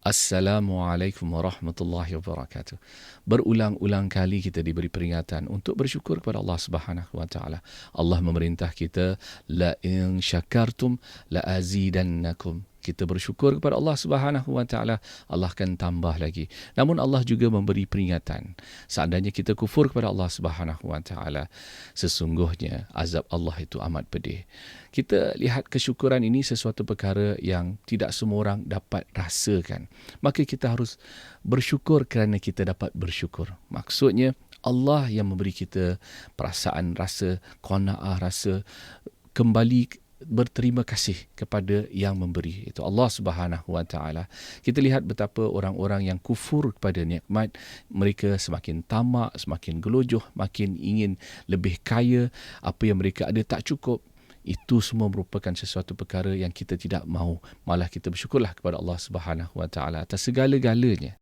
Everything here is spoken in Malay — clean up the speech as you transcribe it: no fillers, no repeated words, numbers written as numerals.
Assalamualaikum warahmatullahi wabarakatuh. Berulang-ulang kali kita diberi peringatan untuk bersyukur kepada Allah Subhanahu wa taala. Allah memerintah kita, la in syakartum la azidannakum. Kita bersyukur kepada Allah Subhanahu wa taala, Allah akan tambah lagi. Namun Allah juga memberi peringatan. Seandainya kita kufur kepada Allah Subhanahu wa taala, sesungguhnya azab Allah itu amat pedih. Kita lihat kesyukuran ini sesuatu perkara yang tidak semua orang dapat rasakan. Maka kita harus bersyukur kerana kita dapat bersyukur. Maksudnya Allah yang memberi kita perasaan, rasa qanaah, rasa kembali berterima kasih kepada yang memberi, itu Allah Subhanahu wa taala. Kita lihat betapa orang-orang yang kufur kepada nikmat, mereka semakin tamak, semakin gelojoh, makin ingin lebih kaya, apa yang mereka ada tak cukup. Itu semua merupakan sesuatu perkara yang kita tidak mahu. Malah kita bersyukurlah kepada Allah Subhanahu wa taala atas segala-galanya.